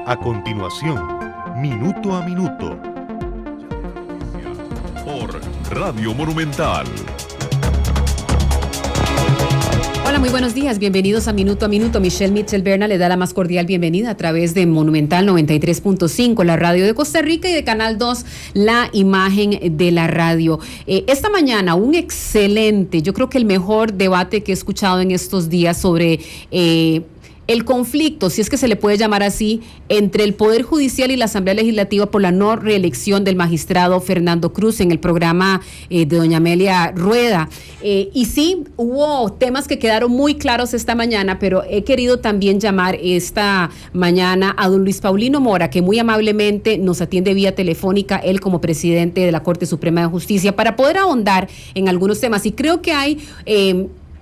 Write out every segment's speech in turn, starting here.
A continuación, Minuto a Minuto. Por Radio Monumental. Hola, muy buenos días. Bienvenidos a Minuto. Michelle Mitchell Berna le da la más cordial bienvenida a través de Monumental 93.5, la radio de Costa Rica, y de Canal 2, la imagen de la radio. Esta mañana, un excelente, yo creo que el mejor debate que he escuchado en estos días sobre el conflicto, si es que se le puede llamar así, entre el Poder Judicial y la Asamblea Legislativa por la no reelección del magistrado Fernando Cruz en el programa de doña Amelia Rueda. Y sí, hubo temas que quedaron muy claros esta mañana, pero he querido también llamar esta mañana a don Luis Paulino Mora, que muy amablemente nos atiende vía telefónica, él como presidente de la Corte Suprema de Justicia, para poder ahondar en algunos temas. Y creo que hay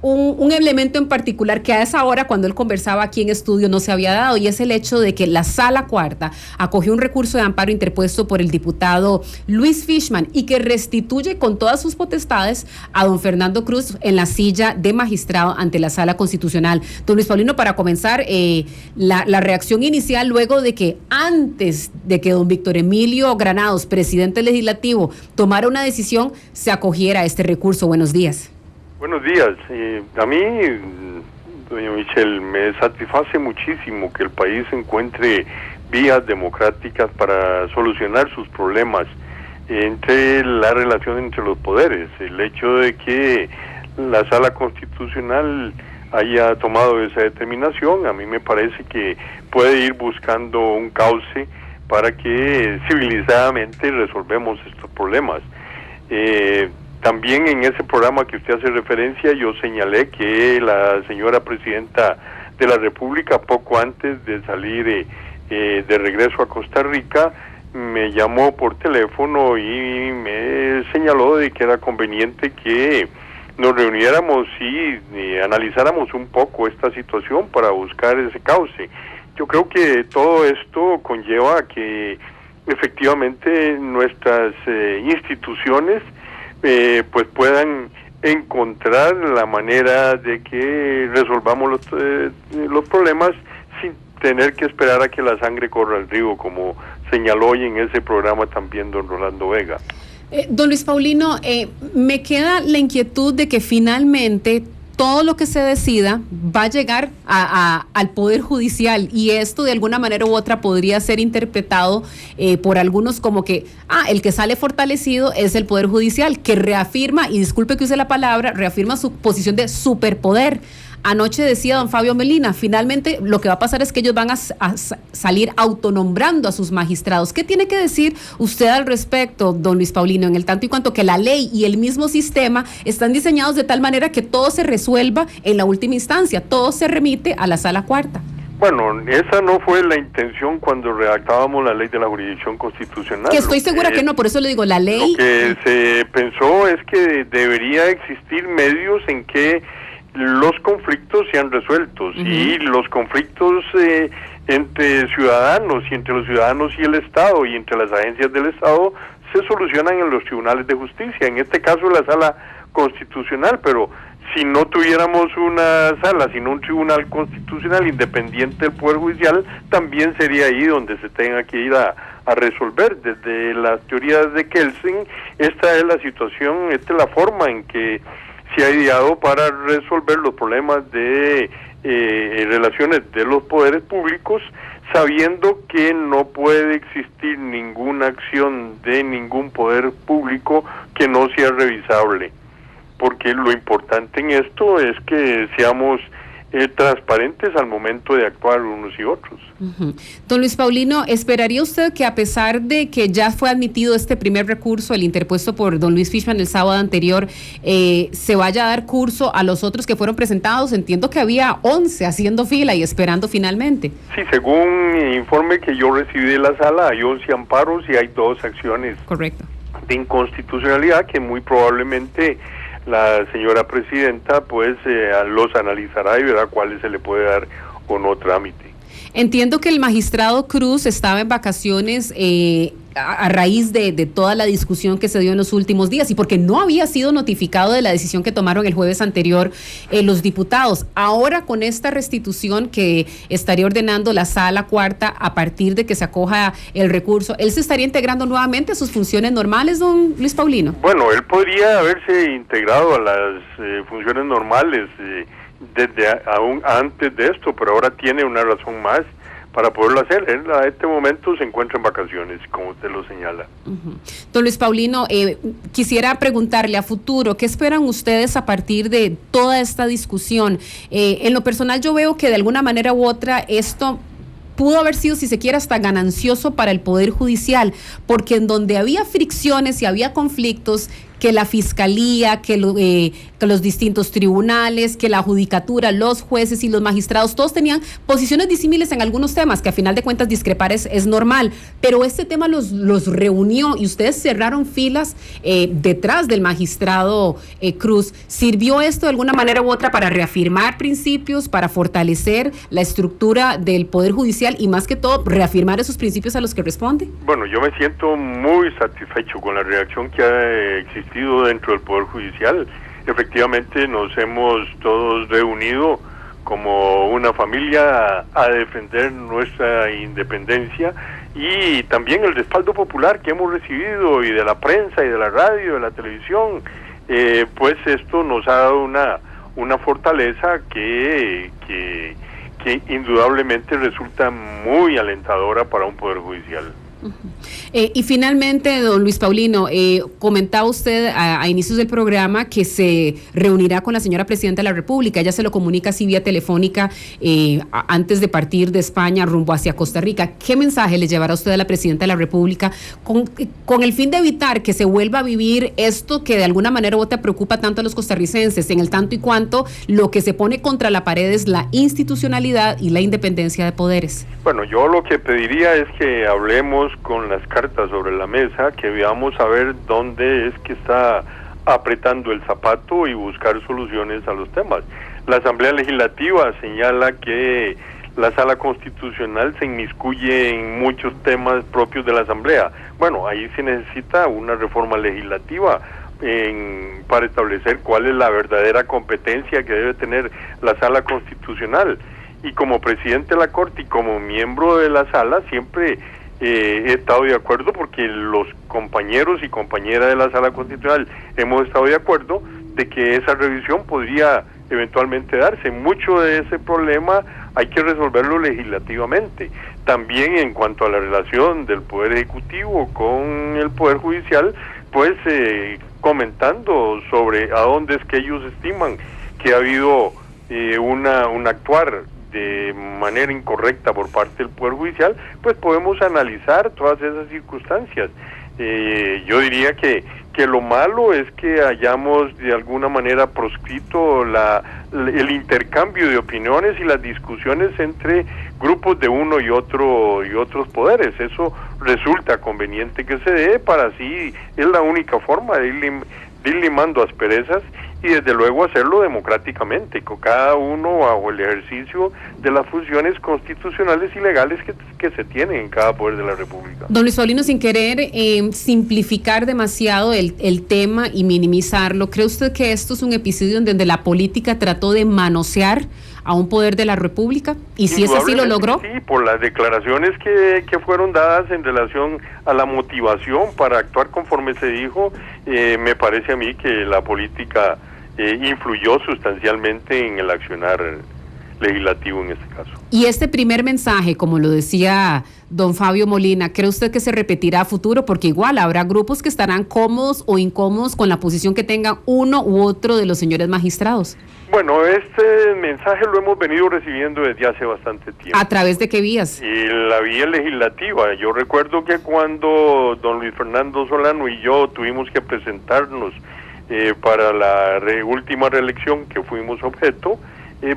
un elemento en particular que a esa hora, cuando él conversaba aquí en estudio, no se había dado, y es el hecho de que la Sala Cuarta acogió un recurso de amparo interpuesto por el diputado Luis Fishman y que restituye con todas sus potestades a don Fernando Cruz en la silla de magistrado ante la Sala Constitucional. Don Luis Paulino, para comenzar, la reacción inicial luego de que antes de que don Víctor Emilio Granados, presidente legislativo, tomara una decisión, se acogiera a este recurso. Buenos días. Buenos días. A mí, doña Michelle, me satisface muchísimo que el país encuentre vías democráticas para solucionar sus problemas entre la relación entre los poderes. El hecho de que la Sala Constitucional haya tomado esa determinación, a mí me parece que puede ir buscando un cauce para que civilizadamente resolvemos estos problemas. También en ese programa que usted hace referencia, yo señalé que la señora presidenta de la República, poco antes de salir de regreso a Costa Rica, me llamó por teléfono y me señaló de que era conveniente que nos reuniéramos y analizáramos un poco esta situación para buscar ese cauce. Yo creo que todo esto conlleva a que efectivamente nuestras instituciones pues puedan encontrar la manera de que resolvamos los problemas sin tener que esperar a que la sangre corra al río, como señaló hoy en ese programa también don Rolando Vega. Don Luis Paulino, me queda la inquietud de que finalmente todo lo que se decida va a llegar al Poder Judicial, y esto de alguna manera u otra podría ser interpretado por algunos como que el que sale fortalecido es el Poder Judicial, que reafirma, y disculpe que use la palabra, reafirma su posición de superpoder. Anoche decía don Fabio Melina, finalmente lo que va a pasar es que ellos van a salir autonombrando a sus magistrados. ¿Qué tiene que decir usted al respecto, don Luis Paulino, en el tanto y cuanto que la ley y el mismo sistema están diseñados de tal manera que todo se resuelva en la última instancia, todo se remite a la Sala Cuarta? Bueno, esa no fue la intención cuando redactábamos la ley de la jurisdicción constitucional. Que estoy segura que no, por eso le digo, la ley... Lo que se pensó es que debería existir medios en que los conflictos sean resueltos, y los conflictos entre ciudadanos y entre los ciudadanos y el Estado y entre las agencias del Estado se solucionan en los tribunales de justicia, en este caso la Sala Constitucional, pero si no tuviéramos una sala, sino un tribunal constitucional independiente del Poder Judicial, también sería ahí donde se tenga que ir a resolver. Desde las teorías de Kelsen, esta es la situación, esta es la forma en que se ha ideado para resolver los problemas de relaciones de los poderes públicos, sabiendo que no puede existir ninguna acción de ningún poder público que no sea revisable, porque lo importante en esto es que seamos transparentes al momento de actuar unos y otros. Don Luis Paulino, ¿esperaría usted que a pesar de que ya fue admitido este primer recurso, el interpuesto por don Luis Fishman el sábado anterior, se vaya a dar curso a los otros que fueron presentados? Entiendo que había 11 haciendo fila y esperando finalmente. Sí, según el informe que yo recibí de la sala, hay 11 amparos y hay 2 acciones correcto de inconstitucionalidad que muy probablemente la señora presidenta pues los analizará y verá cuáles se le puede dar o no trámite. Entiendo que el magistrado Cruz estaba en vacaciones a raíz de toda la discusión que se dio en los últimos días y porque no había sido notificado de la decisión que tomaron el jueves anterior los diputados. Ahora con esta restitución que estaría ordenando la Sala Cuarta a partir de que se acoja el recurso, ¿él se estaría integrando nuevamente a sus funciones normales, don Luis Paulino? Bueno, él podría haberse integrado a las funciones normales desde aún antes de esto, pero ahora tiene una razón más para poderlo hacer. Él a este momento se encuentra en vacaciones, como usted lo señala. Don Luis Paulino, quisiera preguntarle a futuro, ¿qué esperan ustedes a partir de toda esta discusión? En lo personal yo veo que de alguna manera u otra esto pudo haber sido, si se quiere, hasta ganancioso para el Poder Judicial, porque en donde había fricciones y había conflictos, que la Fiscalía, que los distintos tribunales, que la Judicatura, los jueces y los magistrados, todos tenían posiciones disímiles en algunos temas, que a final de cuentas discrepar es normal, pero este tema los reunió y ustedes cerraron filas detrás del magistrado Cruz. ¿Sirvió esto de alguna manera u otra para reafirmar principios, para fortalecer la estructura del Poder Judicial y más que todo reafirmar esos principios a los que responde? Bueno, yo me siento muy satisfecho con la reacción que ha existido dentro del Poder Judicial. Efectivamente nos hemos todos reunido como una familia a defender nuestra independencia y también el respaldo popular que hemos recibido y de la prensa y de la radio, de la televisión, pues esto nos ha dado una fortaleza que indudablemente resulta muy alentadora para un Poder Judicial. Y finalmente, don Luis Paulino, comentaba usted a inicios del programa que se reunirá con la señora Presidenta de la República. Ella se lo comunica así vía telefónica antes de partir de España rumbo hacia Costa Rica. ¿Qué mensaje le llevará usted a la Presidenta de la República con el fin de evitar que se vuelva a vivir esto que de alguna manera u otra preocupa tanto a los costarricenses, en el tanto y cuanto lo que se pone contra la pared es la institucionalidad y la independencia de poderes? Bueno, yo lo que pediría es que hablemos con las cartas sobre la mesa, que veamos a ver dónde es que está apretando el zapato y buscar soluciones a los temas. La Asamblea Legislativa señala que la Sala Constitucional se inmiscuye en muchos temas propios de la Asamblea. Bueno, ahí se necesita una reforma legislativa para establecer cuál es la verdadera competencia que debe tener la Sala Constitucional. Y como presidente de la Corte y como miembro de la Sala siempre he estado de acuerdo, porque los compañeros y compañeras de la Sala Constitucional hemos estado de acuerdo de que esa revisión podría eventualmente darse. Mucho de ese problema hay que resolverlo legislativamente. También en cuanto a la relación del Poder Ejecutivo con el Poder Judicial, pues comentando sobre a dónde es que ellos estiman que ha habido un actuar de manera incorrecta por parte del Poder Judicial, pues podemos analizar todas esas circunstancias. Yo diría que lo malo es que hayamos de alguna manera proscrito el intercambio de opiniones y las discusiones entre grupos de uno y otros poderes. Eso resulta conveniente que se dé, para así es la única forma de ir limando asperezas y desde luego hacerlo democráticamente, con cada uno bajo el ejercicio de las funciones constitucionales y legales que se tienen en cada poder de la República. Don Luis Paulino, sin querer simplificar demasiado el tema y minimizarlo, ¿cree usted que esto es un episodio en donde la política trató de manosear a un poder de la República? ¿Y si es así, lo logró? Sí, por las declaraciones que fueron dadas en relación a la motivación para actuar conforme se dijo, me parece a mí que la política influyó sustancialmente en el accionar legislativo en este caso. Y este primer mensaje, como lo decía don Fabio Molina, ¿cree usted que se repetirá a futuro? Porque igual habrá grupos que estarán cómodos o incómodos con la posición que tengan uno u otro de los señores magistrados. Bueno, este mensaje lo hemos venido recibiendo desde hace bastante tiempo. ¿A través de qué vías? Y la vía legislativa. Yo recuerdo que cuando don Luis Fernando Solano y yo tuvimos que presentarnos para la última reelección que fuimos objeto,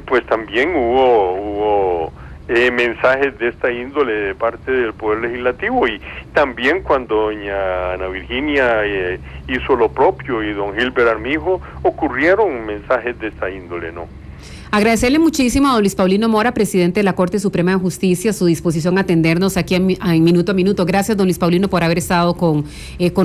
pues también hubo mensajes de esta índole de parte del Poder Legislativo, y también cuando doña Ana Virginia hizo lo propio y don Gilbert Armijo, ocurrieron mensajes de esta índole, ¿no? Agradecerle muchísimo a don Luis Paulino Mora, presidente de la Corte Suprema de Justicia, su disposición a atendernos aquí en Minuto a Minuto. Gracias, don Luis Paulino, por haber estado con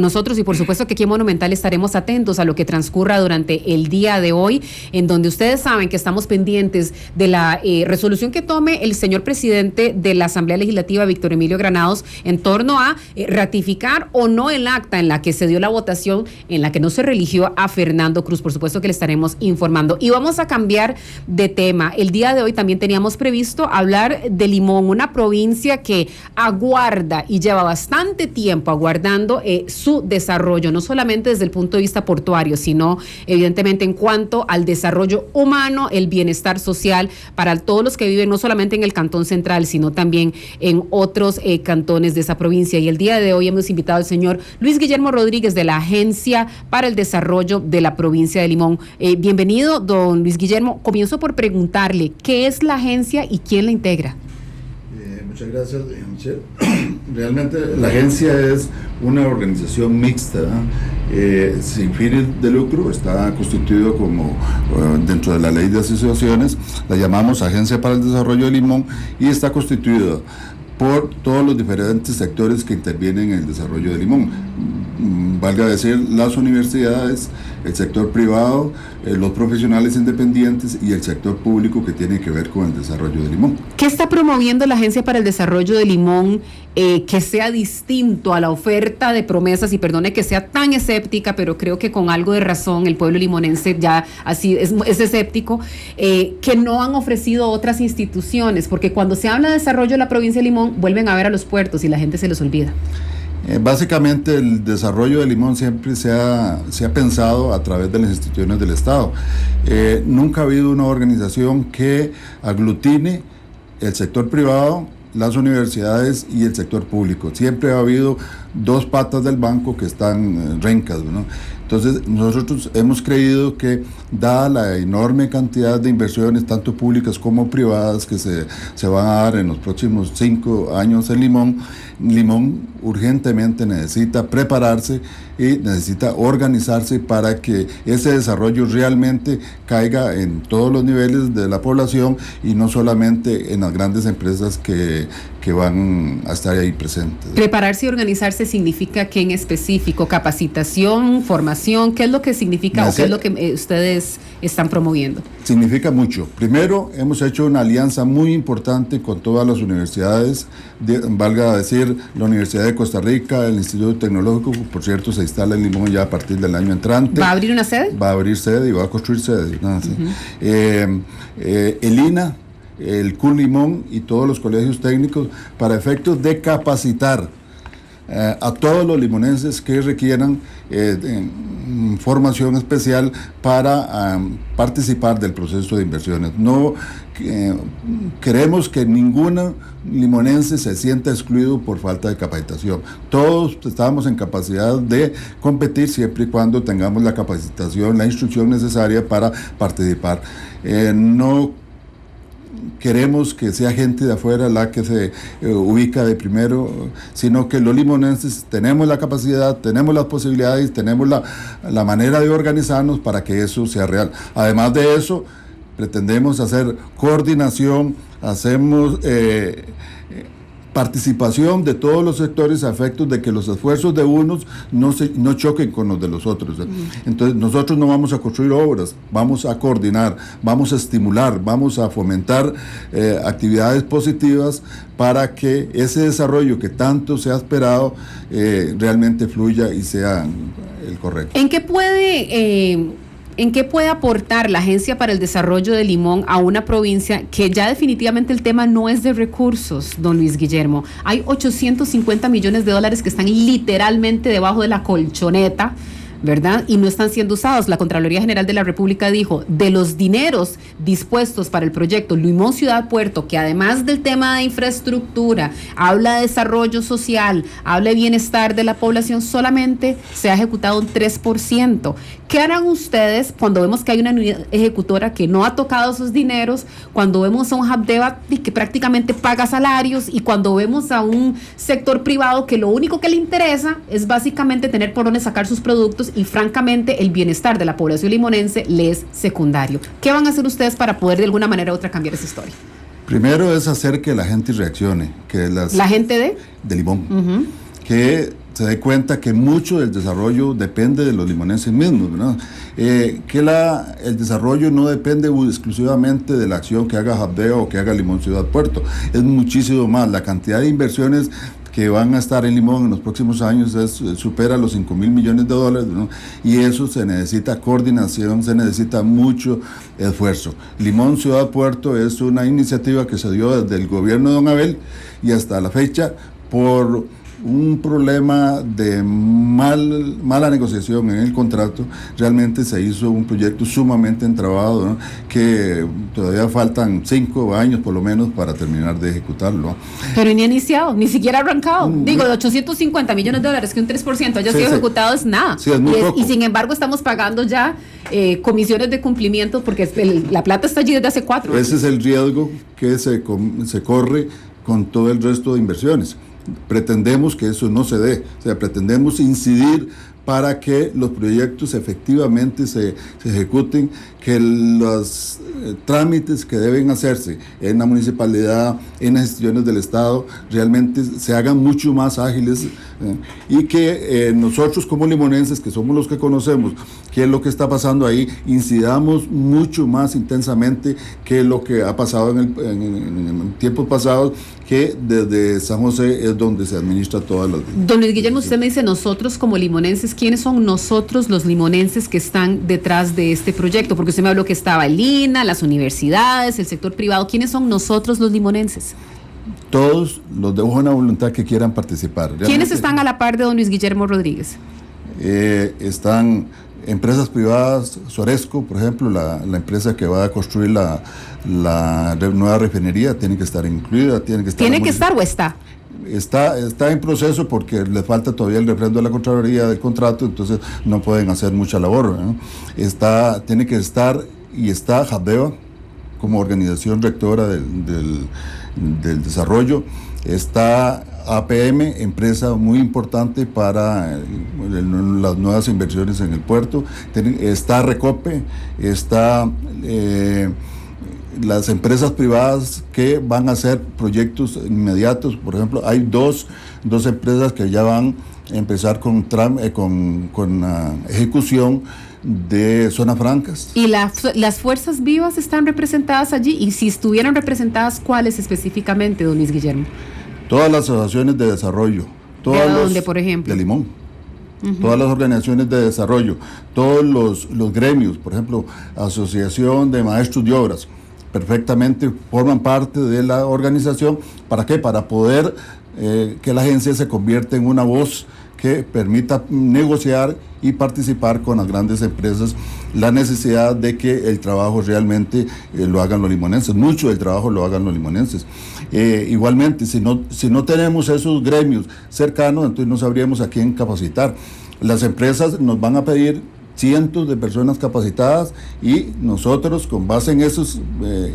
nosotros, y por supuesto que aquí en Monumental estaremos atentos a lo que transcurra durante el día de hoy, en donde ustedes saben que estamos pendientes de la resolución que tome el señor presidente de la Asamblea Legislativa, Víctor Emilio Granados, en torno a ratificar o no el acta en la que se dio la votación, en la que no se religió a Fernando Cruz. Por supuesto que le estaremos informando. Y vamos a cambiar de tema. El día de hoy también teníamos previsto hablar de Limón, una provincia que aguarda y lleva bastante tiempo aguardando su desarrollo, no solamente desde el punto de vista portuario, sino evidentemente en cuanto al desarrollo humano, el bienestar social para todos los que viven no solamente en el Cantón Central, sino también en otros cantones de esa provincia. Y el día de hoy hemos invitado al señor Luis Guillermo Rodríguez de la Agencia para el Desarrollo de la provincia de Limón. Bienvenido, don Luis Guillermo. Comienzo por preguntarle, ¿qué es la agencia y quién la integra? Muchas gracias, Michelle. Realmente la agencia es una organización mixta, sin fines de lucro, está constituido como dentro de la ley de asociaciones, la llamamos Agencia para el Desarrollo de Limón, y está constituida por todos los diferentes sectores que intervienen en el desarrollo de Limón. Valga decir, las universidades, el sector privado, los profesionales independientes y el sector público que tiene que ver con el desarrollo de Limón. ¿Qué está promoviendo la Agencia para el Desarrollo de Limón que sea distinto a la oferta de promesas? Y perdone que sea tan escéptica, pero creo que con algo de razón el pueblo limonense ya así es escéptico, que no han ofrecido otras instituciones, porque cuando se habla de desarrollo de la provincia de Limón, vuelven a ver a los puertos y la gente se los olvida. Básicamente el desarrollo de Limón siempre se ha pensado a través de las instituciones del Estado. Nunca ha habido una organización que aglutine el sector privado, las universidades y el sector público. Siempre ha habido dos patas del banco que están rencas, ¿no? Entonces nosotros hemos creído que, dada la enorme cantidad de inversiones, tanto públicas como privadas, que se van a dar en los próximos 5 años en Limón urgentemente necesita prepararse y necesita organizarse para que ese desarrollo realmente caiga en todos los niveles de la población y no solamente en las grandes empresas que van a estar ahí presentes. Prepararse y organizarse significa ¿qué en específico? ¿Capacitación, formación? ¿Qué es lo que significa o qué es lo que ustedes están promoviendo? Significa mucho. Primero, hemos hecho una alianza muy importante con todas las universidades, valga decir, la Universidad de Costa Rica, el Instituto Tecnológico, por cierto, se instala en Limón ya a partir del año entrante. ¿Va a abrir una sede? Va a abrir sede y va a construir sede. El INA, el CUN Limón y todos los colegios técnicos para efectos de capacitar a todos los limonenses que requieran formación especial para participar del proceso de inversiones. No queremos que ningún limonense se sienta excluido por falta de capacitación. Todos estamos en capacidad de competir siempre y cuando tengamos la capacitación, la instrucción necesaria para participar. No queremos que sea gente de afuera la que se ubica de primero, sino que los limonenses tenemos la capacidad, tenemos las posibilidades, tenemos la manera de organizarnos para que eso sea real. Además de eso, pretendemos hacer coordinación, hacemos participación de todos los sectores a efectos de que los esfuerzos de unos no choquen con los de los otros. Entonces nosotros no vamos a construir obras, vamos a coordinar, vamos a estimular, vamos a fomentar actividades positivas para que ese desarrollo que tanto se ha esperado realmente fluya y sea el correcto. ¿En qué puede aportar la Agencia para el Desarrollo de Limón a una provincia que ya definitivamente el tema no es de recursos, don Luis Guillermo? Hay 850 millones de dólares que están literalmente debajo de la colchoneta, ¿verdad? Y no están siendo usados. La Contraloría General de la República dijo, de los dineros dispuestos para el proyecto Limón Ciudad Puerto, que además del tema de infraestructura, habla de desarrollo social, habla de bienestar de la población, solamente se ha ejecutado un 3%. ¿Qué harán ustedes cuando vemos que hay una unidad ejecutora que no ha tocado esos dineros, cuando vemos a un Habdeba que prácticamente paga salarios y cuando vemos a un sector privado que lo único que le interesa es básicamente tener por dónde sacar sus productos ciudadanos y francamente el bienestar de la población limonense le es secundario. ¿Qué van a hacer ustedes para poder de alguna manera u otra cambiar esa historia? Primero es hacer que la gente reaccione, que ¿La gente de Limón, que se dé cuenta que mucho del desarrollo depende de los limonenses mismos, ¿verdad? Que el desarrollo no depende exclusivamente de la acción que haga Habdeo o que haga Limón Ciudad Puerto, es muchísimo más. La cantidad de inversiones que van a estar en Limón en los próximos años supera los $5,000 millones, ¿no? Y eso se necesita coordinación, se necesita mucho esfuerzo. Limón Ciudad Puerto es una iniciativa que se dio desde el gobierno de Don Abel y hasta la fecha por un problema de mala negociación en el contrato. Realmente se hizo un proyecto sumamente entrabado, ¿no? Que todavía faltan 5 años por lo menos para terminar de ejecutarlo. Pero ni ha iniciado, ni siquiera ha arrancado. Digo, de $850 millones, que un 3% haya sido ejecutado es nada. Sí, es muy poco. Y sin embargo estamos pagando ya comisiones de cumplimiento porque la plata está allí desde hace 4 años. Ese es el riesgo que se corre con todo el resto de inversiones. Pretendemos que eso no se dé, o sea, pretendemos incidir para que los proyectos efectivamente se ejecuten, que los trámites que deben hacerse en la municipalidad, en las instituciones del Estado, realmente se hagan mucho más ágiles, y que nosotros como limonenses, que somos los que conocemos qué es lo que está pasando ahí, incidamos mucho más intensamente que lo que ha pasado en tiempos pasados, que desde San José es donde se administra todas las... Don Luis Guillermo, usted me dice nosotros como limonenses. ¿Quiénes son nosotros los limonenses que están detrás de este proyecto? Porque usted me habló que estaba el INA, las universidades, el sector privado. ¿Quiénes son nosotros los limonenses? Todos los de buena voluntad que quieran participar. Realmente, ¿quiénes están a la par de don Luis Guillermo Rodríguez? Están empresas privadas, Soresco, por ejemplo, la empresa que va a construir la nueva refinería, tiene que estar incluida, tiene que estar... ¿Tiene que estar o está? Está en proceso porque le falta todavía el refrendo de la Contraloría del contrato, entonces no pueden hacer mucha labor, ¿no? Tiene que estar, y está Habdeo como organización rectora del desarrollo, está APM, empresa muy importante para las nuevas inversiones en el puerto, está Recope, está las empresas privadas que van a hacer proyectos inmediatos. Por ejemplo, hay dos empresas que ya van a empezar con ejecución de zonas francas. ¿Y las fuerzas vivas están representadas allí? Y si estuvieran representadas, ¿cuáles específicamente, don Luis Guillermo? Todas las asociaciones de desarrollo. ¿De dónde, por ejemplo? De Limón. Todas las organizaciones de desarrollo, todos los gremios, por ejemplo, Asociación de Maestros de Obras, perfectamente forman parte de la organización. ¿Para qué? Para poder que la agencia se convierta en una voz que permita negociar y participar con las grandes empresas la necesidad de que el trabajo realmente lo hagan los limonenses, mucho del trabajo lo hagan los limonenses. Igualmente, si no tenemos esos gremios cercanos, entonces no sabríamos a quién capacitar. Las empresas nos van a pedir cientos de personas capacitadas y nosotros, con base en esos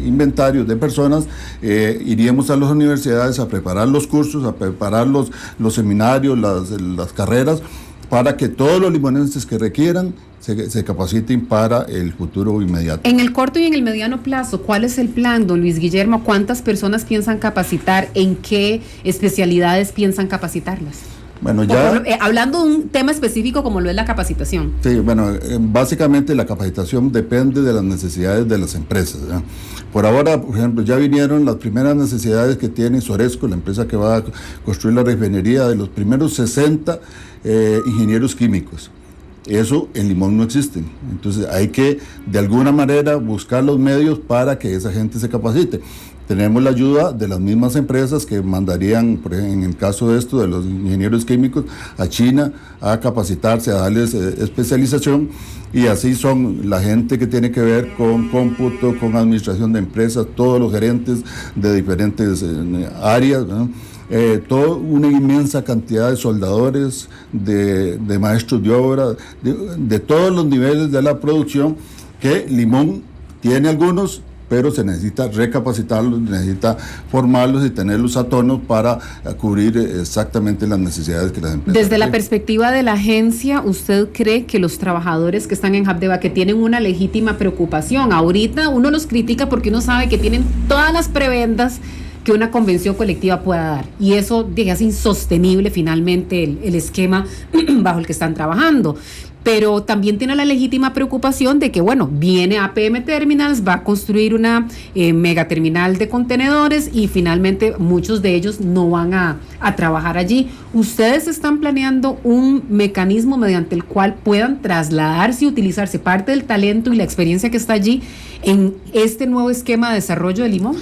inventarios de personas, iríamos a las universidades a preparar los cursos, a preparar los seminarios, las carreras, para que todos los limonenses que requieran se capaciten para el futuro inmediato. En el corto y en el mediano plazo, ¿cuál es el plan, don Luis Guillermo? ¿Cuántas personas piensan capacitar? ¿En qué especialidades piensan capacitarlas? Bueno, ya... hablando de un tema específico como lo es la capacitación. Sí, bueno, básicamente la capacitación depende de las necesidades de las empresas, ¿no? Por ahora, por ejemplo, ya vinieron las primeras necesidades que tiene Soresco, la empresa que va a construir la refinería, de los primeros 60 ingenieros químicos. Eso en Limón no existe. Entonces hay que de alguna manera buscar los medios para que esa gente se capacite. Tenemos la ayuda de las mismas empresas que mandarían, por ejemplo, en el caso de esto, de los ingenieros químicos, a China a capacitarse, a darles especialización, y así son la gente que tiene que ver con cómputo, con administración de empresas, todos los gerentes de diferentes áreas, ¿no? Toda una inmensa cantidad de soldadores, de maestros de obra, de todos los niveles de la producción, que Limón tiene algunos pero se necesita recapacitarlos, necesita formarlos y tenerlos a tono para cubrir exactamente las necesidades que las empresas Desde la tienen. perspectiva de la agencia, ¿usted cree que los trabajadores que están en Habdeba, que tienen una legítima preocupación, ahorita uno los critica porque uno sabe que tienen todas las prebendas que una convención colectiva pueda dar, y eso hace insostenible finalmente el esquema bajo el que están trabajando? Pero también tiene la legítima preocupación de que, bueno, viene APM Terminals, va a construir una megaterminal de contenedores y finalmente muchos de ellos no van a trabajar allí. ¿Ustedes están planeando un mecanismo mediante el cual puedan trasladarse y utilizarse parte del talento y la experiencia que está allí en este nuevo esquema de desarrollo de Limón?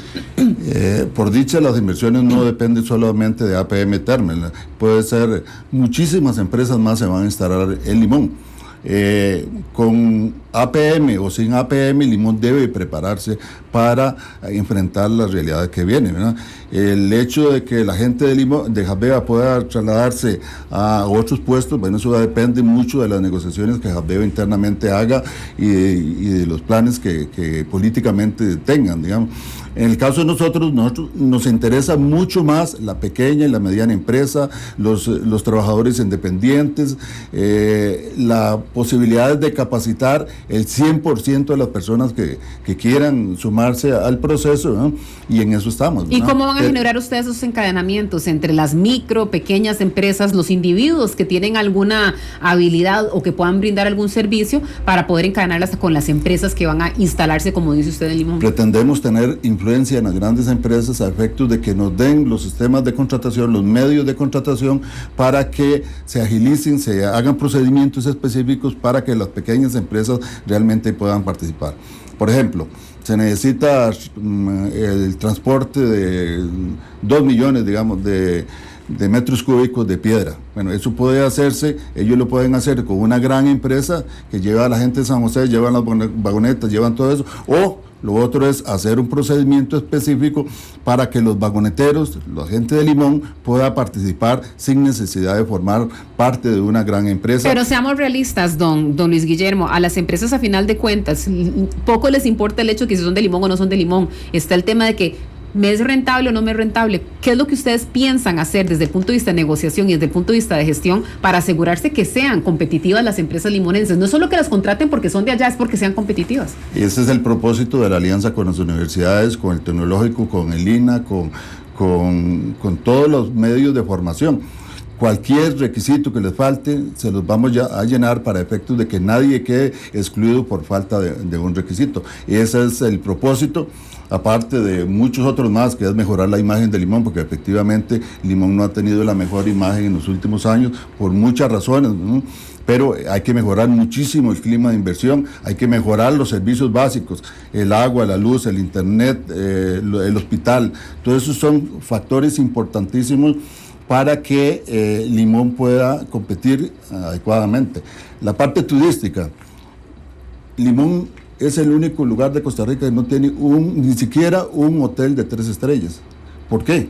Por dicha, las inversiones no dependen solamente de APM Terminal, puede ser muchísimas empresas más se van a instalar en Limón. Con APM o sin APM, Limón debe prepararse para enfrentar la realidad que viene, ¿verdad? El hecho de que la gente de Limón, de Habdeba, pueda trasladarse a otros puestos, bueno, eso depende mucho de las negociaciones que Habdeba internamente haga y de los planes que políticamente tengan, digamos. En el caso de nosotros nos interesa mucho más la pequeña y la mediana empresa, los trabajadores independientes, la posibilidad de capacitar el 100% de las personas que quieran sumarse al proceso, ¿no? Y en eso estamos, ¿verdad? ¿Y cómo van a generar ustedes esos encadenamientos entre las micro, pequeñas empresas, los individuos que tienen alguna habilidad o que puedan brindar algún servicio para poder encadenarlas con las empresas que van a instalarse, como dice usted, en Limón? Pretendemos tener influencia en las grandes empresas a efectos de que nos den los sistemas de contratación, los medios de contratación, para que se agilicen, se hagan procedimientos específicos para que las pequeñas empresas realmente puedan participar. Por ejemplo, se necesita el transporte de 2 millones, digamos, de metros cúbicos de piedra. Bueno, eso puede hacerse, ellos lo pueden hacer con una gran empresa que lleva a la gente de San José, llevan las vagonetas, llevan todo eso, o lo otro es hacer un procedimiento específico para que los vagoneteros, la gente de Limón, pueda participar sin necesidad de formar parte de una gran empresa. Pero seamos realistas, don Luis Guillermo, a las empresas a final de cuentas poco les importa el hecho de que si son de Limón o no son de Limón. Está el tema de que ¿me es rentable o no me es rentable? ¿Qué es lo que ustedes piensan hacer desde el punto de vista de negociación y desde el punto de vista de gestión para asegurarse que sean competitivas las empresas limonenses? No solo que las contraten porque son de allá, es porque sean competitivas. Ese es el propósito de la alianza con las universidades, con el tecnológico, con el INA, con todos los medios de formación. Cualquier requisito que les falte, se los vamos ya a llenar para efectos de que nadie quede excluido por falta de un requisito. Ese es el propósito, aparte de muchos otros más, que es mejorar la imagen de Limón, porque efectivamente Limón no ha tenido la mejor imagen en los últimos años, por muchas razones, ¿no? Pero hay que mejorar muchísimo el clima de inversión, hay que mejorar los servicios básicos, el agua, la luz, el internet, el hospital. Todos esos son factores importantísimos para que Limón pueda competir adecuadamente. La parte turística, Limón es el único lugar de Costa Rica que no tiene ni siquiera un hotel de 3 estrellas. ¿Por qué?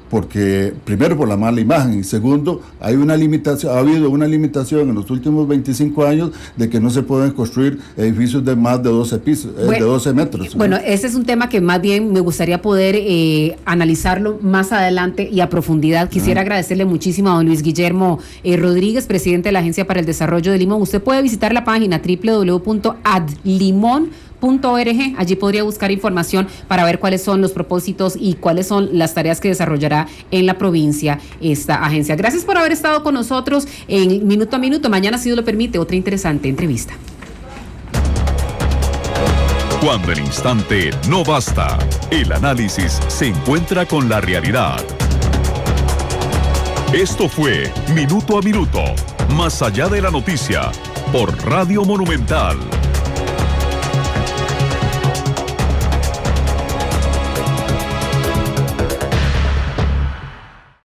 Porque primero por la mala imagen y segundo hay una limitación, ha habido una limitación en los últimos 25 años de que no se pueden construir edificios de más de 12 pisos, de 12 metros. Bueno, ese es un tema que más bien me gustaría poder analizarlo más adelante y a profundidad. Quisiera agradecerle muchísimo a don Luis Guillermo Rodríguez, presidente de la Agencia para el Desarrollo de Limón. Usted puede visitar la página www.adlimon.org. Allí podría buscar información para ver cuáles son los propósitos y cuáles son las tareas que desarrollará en la provincia esta agencia. Gracias por haber estado con nosotros en Minuto a Minuto. Mañana, si Dios lo permite, otra interesante entrevista. Cuando el instante no basta, el análisis se encuentra con la realidad. Esto fue Minuto a Minuto, más allá de la noticia, por Radio Monumental.